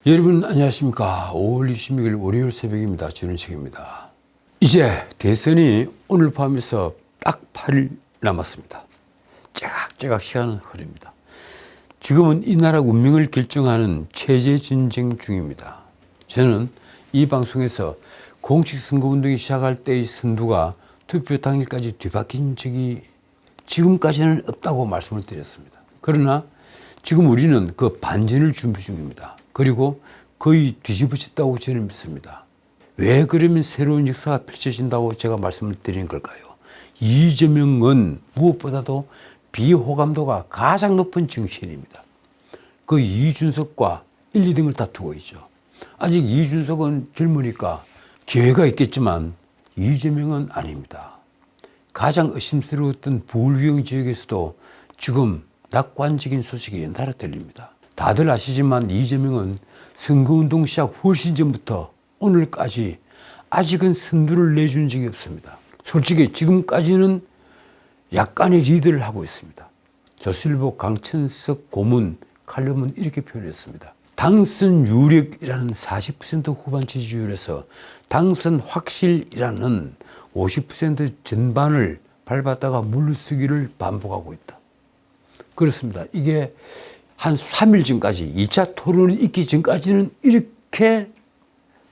여러분 안녕하십니까. 5월 26일 월요일 새벽입니다. 전은식입니다. 이제 대선이 오늘 밤에서 딱 8일 남았습니다. 째각째각 시간은 흐릅니다. 지금은 이 나라 운명을 결정하는 체제 전쟁 중입니다. 저는 이 방송에서 공식 선거운동이 시작할 때의 선두가 투표 당일까지 뒤바뀐 적이 지금까지는 없다고 말씀을 드렸습니다. 그러나 지금 우리는 그 반전을 준비 중입니다. 그리고 거의 뒤집어졌다고 저는 믿습니다. 왜 그러면 새로운 역사가 펼쳐진다고 제가 말씀을 드리는 걸까요? 이재명은 무엇보다도 비호감도가 가장 높은 정치인입니다. 그 이준석과 1, 2등을 다투고 있죠. 아직 이준석은 젊으니까 기회가 있겠지만 이재명은 아닙니다. 가장 의심스러웠던 부울경 지역에서도 지금 낙관적인 소식이 연달아 들립니다. 다들 아시지만 이재명은 선거운동 시작 훨씬 전부터 오늘까지 아직은 선두를 내준 적이 없습니다. 솔직히 지금까지는 약간의 리드를 하고 있습니다. 조선일보 강천석 고문 칼럼은 이렇게 표현했습니다. 당선 유력이라는 40% 후반 지지율에서 당선 확실이라는 50% 전반을 밟았다가 물러서기를 반복하고 있다. 그렇습니다. 이게 한 3일 전까지 2차 토론이 있기 전까지는 이렇게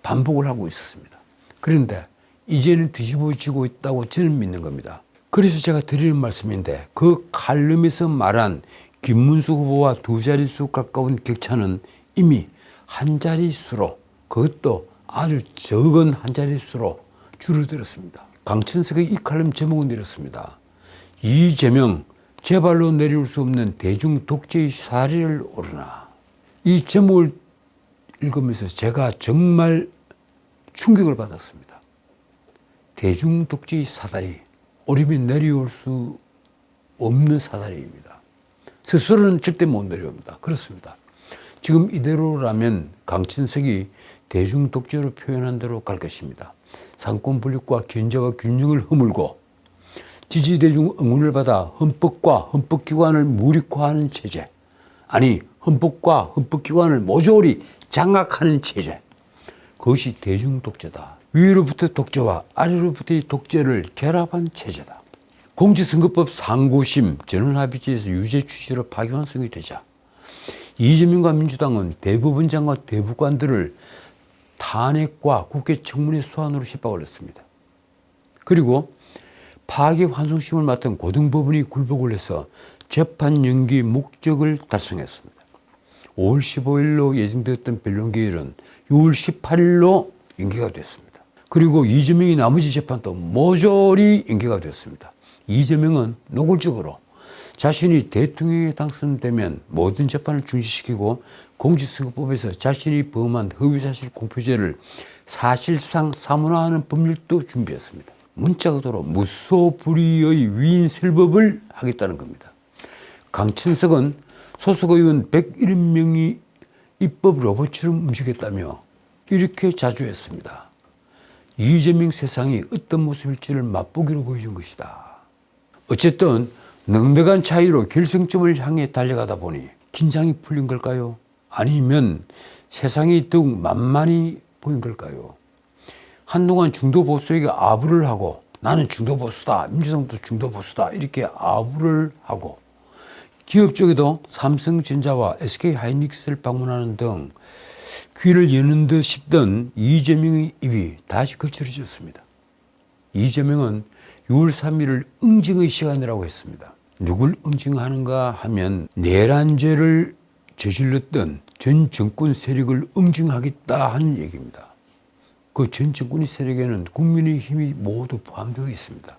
반복을 하고 있었습니다. 그런데 이제는 뒤집어지고 있다고 저는 믿는 겁니다. 그래서 제가 드리는 말씀인데 그 칼럼에서 말한 김문수 후보와 두 자릿수 가까운 격차는 이미 한 자릿수로, 그것도 아주 적은 한 자릿수로 줄어들었습니다. 강천석의 이 칼럼 제목은 이렇습니다. 이재명 제발로 내려올 수 없는 대중 독재의 사리를 오르나. 이 제목을 읽으면서 제가 정말 충격을 받았습니다. 대중 독재의 사다리, 오르면 내려올 수 없는 사다리입니다. 스스로는 절대 못 내려옵니다. 그렇습니다. 지금 이대로라면 강천석이 대중 독재로 표현한 대로 갈 것입니다. 상권 분립과 견제와 균형을 허물고 지지 대중 응원을 받아 헌법과 헌법기관을 무력화하는 체제, 아니 헌법과 헌법기관을 모조리 장악하는 체제, 그것이 대중 독재다. 위로부터 독재와 아래로부터의 독재를 결합한 체제다. 공직선거법 상고심 전원합의체에서 유죄 취지로 파기환송이 되자 이재명과 민주당은 대법원장과 대법관들을 탄핵과 국회 청문회 소환으로 협박을 했습니다. 그리고 파기환송심을 맡은 고등법원이 굴복을 해서 재판 연기 목적을 달성했습니다. 5월 15일로 예정되었던 변론기일은 6월 18일로 연기가 됐습니다. 그리고 이재명이 나머지 재판도 모조리 연기가 됐습니다. 이재명은 노골적으로 자신이 대통령에 당선되면 모든 재판을 중지시키고 공직선거법에서 자신이 범한 허위사실 공표죄를 사실상 사문화하는 법률도 준비했습니다. 문자 그대로 무소불위의 위인설법을 하겠다는 겁니다. 강천석은 소속 의원 101명이 입법 로봇처럼 움직였다며 이렇게 자주했습니다. 이재명 세상이 어떤 모습일지를 맛보기로 보여준 것이다. 어쨌든 넉넉한 차이로 결승점을 향해 달려가다 보니 긴장이 풀린 걸까요? 아니면 세상이 더욱 만만히 보인 걸까요? 한동안 중도 보수에게 아부를 하고 나는 중도 보수다, 민주당도 중도 보수다 이렇게 아부를 하고 기업 쪽에도 삼성전자와 SK하이닉스를 방문하는 등 귀를 여는 듯 싶던 이재명의 입이 다시 거칠어졌습니다. 이재명은 6월 3일을 응징의 시간이라고 했습니다. 누굴 응징하는가 하면 내란죄를 저질렀던 전 정권 세력을 응징하겠다 하는 얘기입니다. 그 전 정권의 세력에는 국민의힘이 모두 포함되어 있습니다.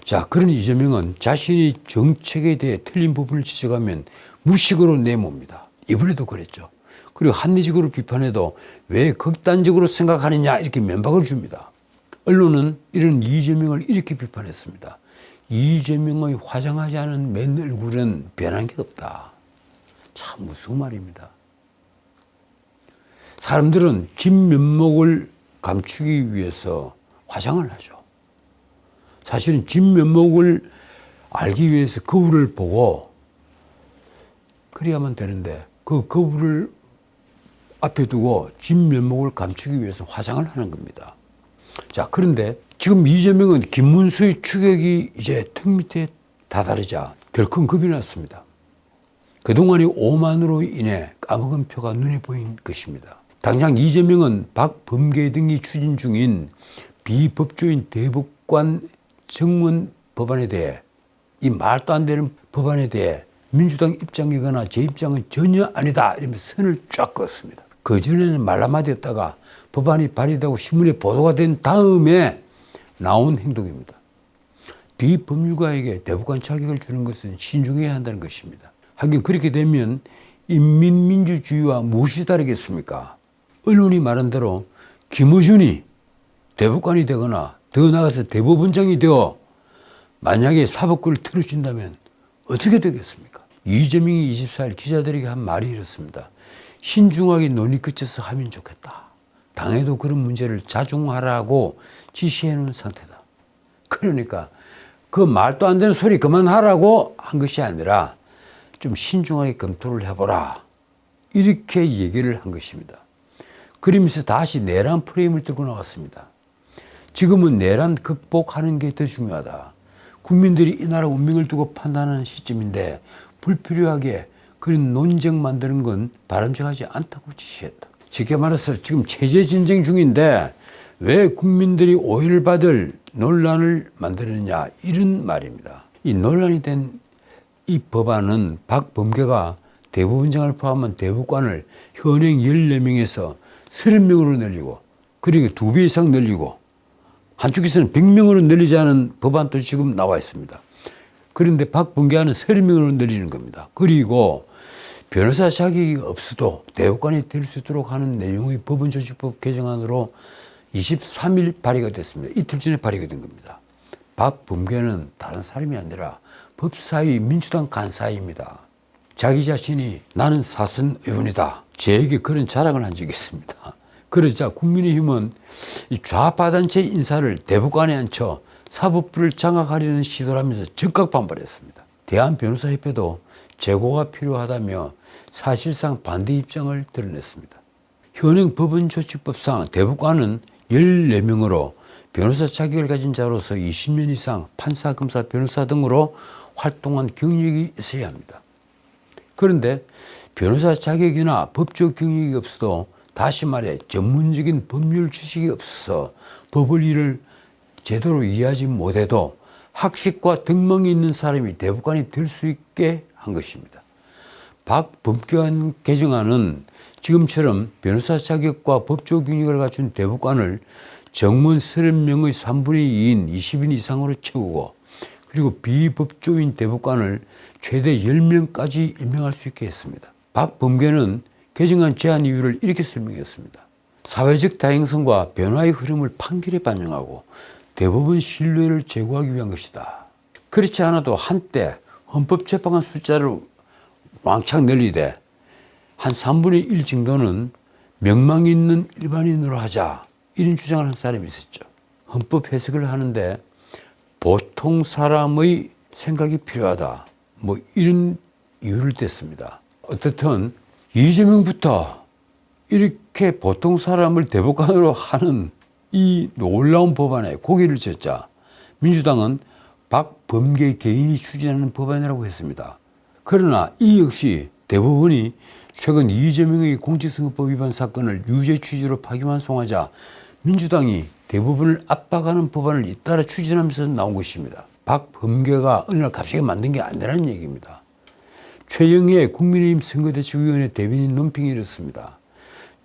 자, 그런 이재명은 자신의 정책에 대해 틀린 부분을 지적하면 무식으로 내모입니다. 이번에도 그랬죠. 그리고 합리적으로 비판해도 왜 극단적으로 생각하느냐 이렇게 면박을 줍니다. 언론은 이런 이재명을 이렇게 비판했습니다. 이재명의 화장하지 않은 맨 얼굴은 변한 게 없다. 참 무서운 말입니다. 사람들은 진면목을 감추기 위해서 화장을 하죠. 사실은 진면목을 알기 위해서 거울을 보고 그래야만 되는데 그 거울을 앞에 두고 진면목을 감추기 위해서 화장을 하는 겁니다. 자, 그런데 지금 이재명은 김문수의 추격이 이제 턱 밑에 다다르자 덜컹 겁이 났습니다. 그동안의 오만으로 인해 까먹은 표가 눈에 보인 것입니다. 당장 이재명은 박범계 등이 추진 중인 비법조인 대법관 정문 법안에 대해, 이 말도 안 되는 법안에 대해 민주당 입장이거나 제 입장은 전혀 아니다 이러면서 선을 쫙 그었습니다. 그전에는 말 한마디 없다가 법안이 발의되고 신문에 보도가 된 다음에 나온 행동입니다. 비법률가에게 대법관 자격을 주는 것은 신중해야 한다는 것입니다. 하긴 그렇게 되면 인민민주주의와 무엇이 다르겠습니까? 언론이 말한 대로 김어준이 대법관이 되거나 더 나아가서 대법원장이 되어 만약에 사법권을 틀어준다면 어떻게 되겠습니까? 이재명이 24일 기자들에게 한 말이 이렇습니다. 신중하게 논의 끝에서 하면 좋겠다. 당에도 그런 문제를 자중하라고 지시해 놓은 상태다. 그러니까 그 말도 안 되는 소리 그만하라고 한 것이 아니라 좀 신중하게 검토를 해보라. 이렇게 얘기를 한 것입니다. 그러면서 다시 내란 프레임을 들고 나왔습니다. 지금은 내란 극복하는 게 더 중요하다. 국민들이 이 나라 운명을 두고 판단하는 시점인데 불필요하게 그런 논쟁 만드는 건 바람직하지 않다고 지시했다. 쉽게 말해서 지금 체제 진정 중인데 왜 국민들이 오해를 받을 논란을 만들었느냐 이런 말입니다. 이 논란이 된 이 법안은 박범계가 대법원장을 포함한 대법관을 현행 14명에서 30명으로 늘리고 그리고 2배 이상 늘리고 한쪽에서는 100명으로 늘리자는 법안도 지금 나와 있습니다. 그런데 박범계는 30명으로 늘리는 겁니다. 그리고 변호사 자격이 없어도 대법관이 될 수 있도록 하는 내용의 법원조직법 개정안으로 23일 발의가 됐습니다. 이틀 전에 발의가 된 겁니다. 박범계는 다른 사람이 아니라 법사위 민주당 간사입니다. 자기 자신이 나는 사선 의원이다. 제에게 그런 자랑을 한 적이 있습니다. 그러자 국민의힘은 이 좌파 단체 인사를 대법관에 앉혀 사법부를 장악하려는 시도를 하면서 즉각 반발했습니다. 대한변호사협회도 재고가 필요하다며 사실상 반대 입장을 드러냈습니다. 현행 법원조직법상 대법관은 14명으로 변호사 자격을 가진 자로서 20년 이상 판사, 검사, 변호사 등으로 활동한 경력이 있어야 합니다. 그런데 변호사 자격이나 법적 경력이 없어도 다시 말해 전문적인 법률 지식이 없어서 법을 일을 제대로 이해하지 못해도 학식과 등망이 있는 사람이 대법관이 될 수 있게 한 것입니다. 박범계 개정안은 지금처럼 변호사 자격과 법적 경력을 갖춘 대법관을 정문 30명의 3분의 2인 20인 이상으로 채우고 그리고 비법조인 대법관을 최대 10명까지 임명할 수 있게 했습니다. 박범계는 개정안 제안 이유를 이렇게 설명했습니다. 사회적 다양성과 변화의 흐름을 판결에 반영하고 대법원 신뢰를 제고하기 위한 것이다. 그렇지 않아도 한때 헌법재판관 숫자를 왕창 늘리되 한 3분의 1 정도는 명망 있는 일반인으로 하자 이런 주장을 한 사람이 있었죠. 헌법 해석을 하는데 보통 사람의 생각이 필요하다. 뭐 이런 이유를 댔습니다. 어떻든 이재명부터 이렇게 보통 사람을 대법관으로 하는 이 놀라운 법안에 고개를 젓자 민주당은 박범계 개인이 추진하는 법안이라고 했습니다. 그러나 이 역시 대법원이 최근 이재명의 공직선거법 위반 사건을 유죄 취지로 파기환송하자 민주당이 대법원을 압박하는 법안을 잇따라 추진하면서 나온 것입니다. 박범계가 어느 날 갑자기 만든 게 아니라는 얘기입니다. 최영애 국민의힘 선거대책위원회 대변인 논평이 이렇습니다.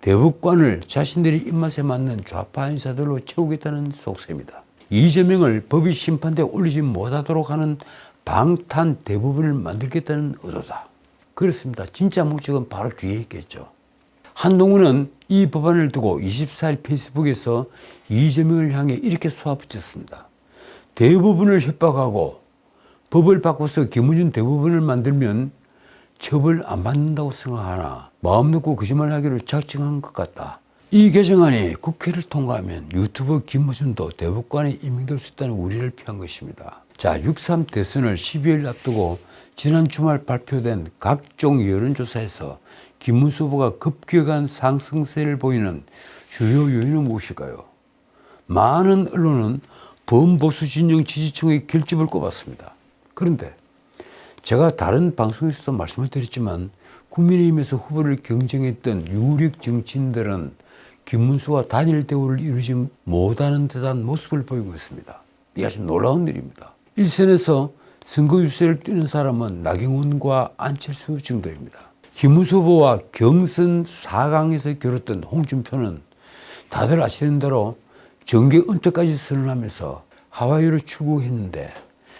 대법관을 자신들의 입맛에 맞는 좌파 인사들로 채우겠다는 속셈이다. 이재명을 법의 심판대에 올리지 못하도록 하는 방탄 대법원을 만들겠다는 의도다. 그렇습니다. 진짜 목적은 바로 뒤에 있겠죠. 한동훈은 이 법안을 두고 24일 페이스북에서 이재명을 향해 이렇게 쏘아붙였습니다. 대법원을 협박하고 법을 바꿔서 김어준 대법원을 만들면 처벌 안 받는다고 생각하나 마음 놓고 거짓말하기로 작정한 것 같다. 이 개정안이 국회를 통과하면 유튜버 김어준도 대법관에 임명될 수 있다는 우려를 피한 것입니다. 자, 6.3 대선을 12일 앞두고 지난 주말 발표된 각종 여론조사에서 김문수 후보가 급격한 상승세를 보이는 주요 요인은 무엇일까요? 많은 언론은 범보수 진영 지지층의 결집을 꼽았습니다. 그런데 제가 다른 방송에서도 말씀을 드렸지만 국민의힘에서 후보를 경쟁했던 유력 정치인들은 김문수와 단일 대우를 이루지 못하는 듯한 모습을 보이고 있습니다. 이게 아주 놀라운 일입니다. 일선에서 선거 유세를 뛰는 사람은 나경원과 안철수 정도입니다. 김문수 후보와 경선 4강에서 겨뤘던 홍준표는 다들 아시는 대로 정계 은퇴까지 선언하면서 하와이로 출국했는데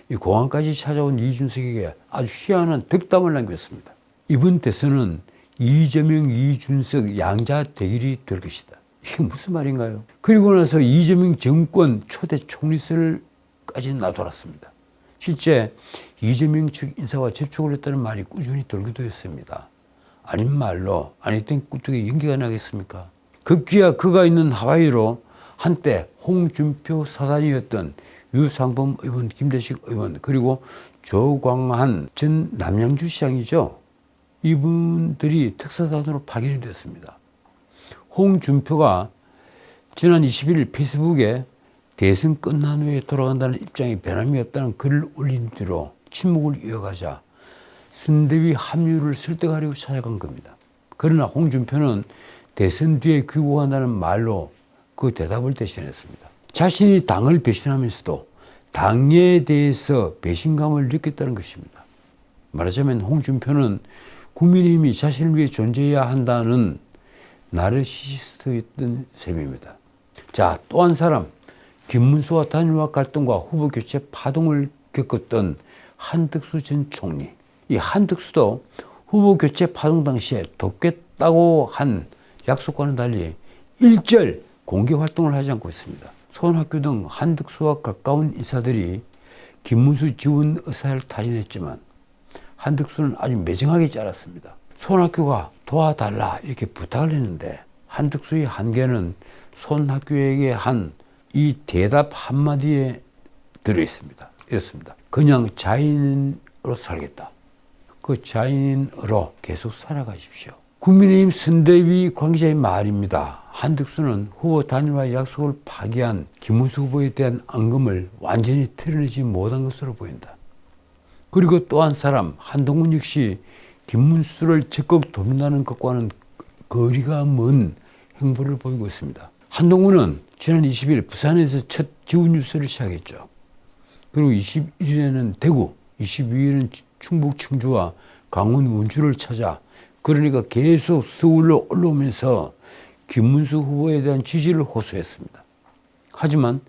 이 공항까지 찾아온 이준석에게 아주 희한한 덕담을 남겼습니다. 이번 대선은 이재명, 이준석 양자 대결이 될 것이다. 이게 무슨 말인가요? 그리고 나서 이재명 정권 초대 총리설까지 나돌았습니다. 실제 이재명 측 인사와 접촉을 했다는 말이 꾸준히 돌기도 했습니다. 아닌 말로 아니땐 꿀떡에 연기가 나겠습니까? 급기야 그가 있는 하와이로 한때 홍준표 사단이었던 유상범 의원, 김대식 의원, 그리고 조광한 전 남양주시장이죠. 이분들이 특사단으로 파견이 됐습니다. 홍준표가 지난 21일 페이스북에 대선 끝난 후에 돌아간다는 입장이 변함이 없다는 글을 올린 뒤로 침묵을 이어가자 선대위 합류를 설득하려고 찾아간 겁니다. 그러나 홍준표는 대선 뒤에 귀국한다는 말로 그 대답을 대신했습니다. 자신이 당을 배신하면서도 당에 대해서 배신감을 느꼈다는 것입니다. 말하자면 홍준표는 국민의힘이 자신을 위해 존재해야 한다는 나르시시스트였던 셈입니다. 자, 또 한 사람, 김문수와 단일화 갈등과 후보 교체 파동을 겪었던 한덕수 전 총리. 이 한덕수도 후보 교체 파동 당시에 돕겠다고 한 약속과는 달리 일절 공개 활동을 하지 않고 있습니다. 손학규 등 한덕수와 가까운 인사들이 김문수 지원 의사를 타진했지만 한덕수는 아주 매정하게 잘랐습니다. 손학규가 도와달라 이렇게 부탁을 했는데 한덕수의 한계는 손학규에게 한 이 대답 한마디에 들어있습니다. 이렇습니다. 그냥 자인으로 살겠다. 그 자인으로 계속 살아가십시오. 국민의힘 선대위 관계자의 말입니다. 한덕수는 후보 단일화 약속을 파기한 김문수 후보에 대한 앙금을 완전히 털어내지 못한 것으로 보인다. 그리고 또 한 사람 한동훈 역시 김문수를 적극 돕는다는 것과는 거리가 먼 행보를 보이고 있습니다. 한동훈은 지난 20일 부산에서 첫 지원 유세를 시작했죠. 그리고 21일에는 대구, 22일은 충북 청주와 강원 원주를 찾아 그러니까 계속 서울로 올라오면서 김문수 후보에 대한 지지를 호소했습니다. 하지만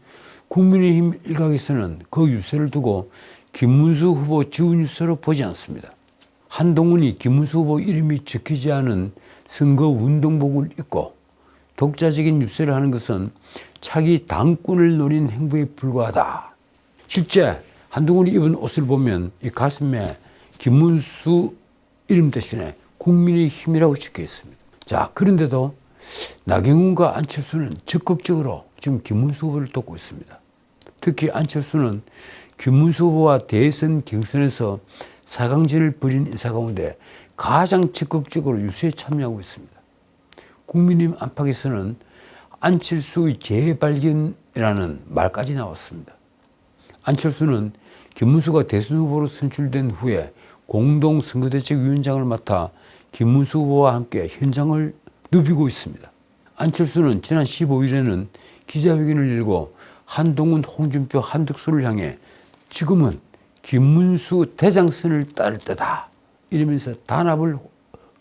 국민의힘 일각에서는 그 유세를 두고 김문수 후보 지원 유세로 보지 않습니다. 한동훈이 김문수 후보 이름이 적히지 않은 선거 운동복을 입고 독자적인 유세를 하는 것은 차기 당권을 노린 행보에 불과하다. 실제 한동훈이 입은 옷을 보면 이 가슴에 김문수 이름 대신에 국민의힘이라고 적혀 있습니다. 자, 그런데도 나경원과 안철수는 적극적으로 지금 김문수 후보를 돕고 있습니다. 특히 안철수는 김문수 후보와 대선 경선에서 4강전을 벌인 인사 가운데 가장 적극적으로 유세에 참여하고 있습니다. 국민의힘 안팎에서는 안철수의 재발견이라는 말까지 나왔습니다. 안철수는 김문수가 대선 후보로 선출된 후에 공동선거대책위원장을 맡아 김문수 후보와 함께 현장을 누비고 있습니다. 안철수는 지난 15일에는 기자회견을 열고 한동훈, 홍준표, 한덕수를 향해 지금은 김문수 대장선을 따를 때다 이러면서 단합을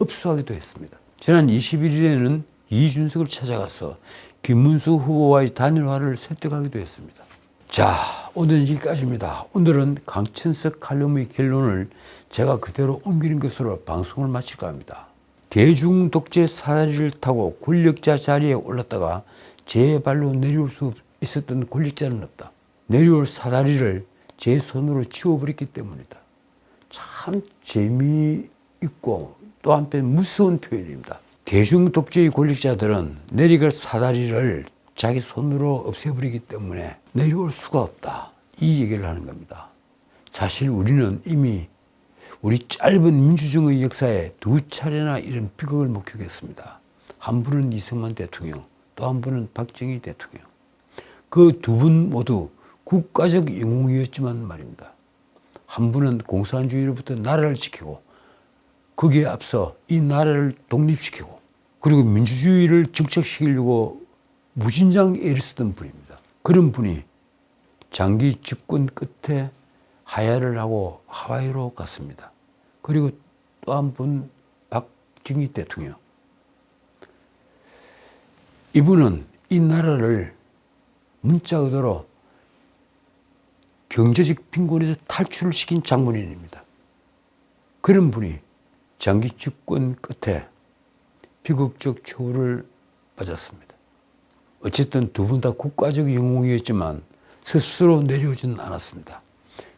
읍수하기도 했습니다. 지난 21일에는 이준석을 찾아가서 김문수 후보와의 단일화를 설득하기도 했습니다. 자, 오늘은 여기까지입니다. 오늘은 강천석 칼럼의 결론을 제가 그대로 옮기는 것으로 방송을 마칠까 합니다. 대중 독재 사다리를 타고 권력자 자리에 올랐다가 제 발로 내려올 수 있었던 권력자는 없다. 내려올 사다리를 제 손으로 치워버렸기 때문이다. 참 재미있고 또 한편 무서운 표현입니다. 대중 독재의 권력자들은 내려갈 사다리를 자기 손으로 없애버리기 때문에 내려올 수가 없다. 이 얘기를 하는 겁니다. 사실 우리는 이미 우리 짧은 민주정의 역사에 두 차례나 이런 비극을 목격했습니다. 한 분은 이승만 대통령, 또 한 분은 박정희 대통령. 그 두 분 모두 국가적 영웅이었지만 말입니다. 한 분은 공산주의로부터 나라를 지키고 거기에 앞서 이 나라를 독립시키고 그리고 민주주의를 정착시키려고 무진장 애를 쓰던 분입니다. 그런 분이 장기 집권 끝에 하야를 하고 하와이로 갔습니다. 그리고 또 한 분 박정희 대통령. 이분은 이 나라를 문자 그대로 경제적 빈곤에서 탈출을 시킨 장본인입니다. 그런 분이 장기 집권 끝에 비극적 처우를 맞았습니다. 어쨌든 두 분 다 국가적 영웅이었지만 스스로 내려오지는 않았습니다.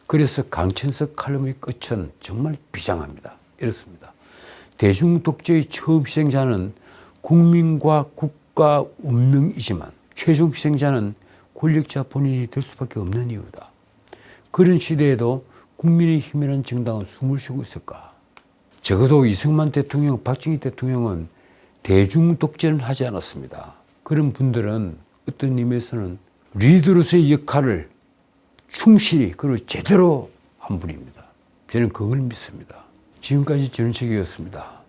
그래서 강천석 칼럼의 끝은 정말 비장합니다. 이렇습니다. 대중 독재의 처음 희생자는 국민과 국가 운명이지만 최종 희생자는 권력자 본인이 될 수밖에 없는 이유다. 그런 시대에도 국민의힘이라는 정당은 숨을 쉬고 있을까? 적어도 이승만 대통령, 박정희 대통령은 대중 독재는 하지 않았습니다. 그런 분들은 어떤 의미에서는 리더로서의 역할을 충실히 그리고 제대로 한 분입니다. 저는 그걸 믿습니다. 지금까지 전은책이었습니다.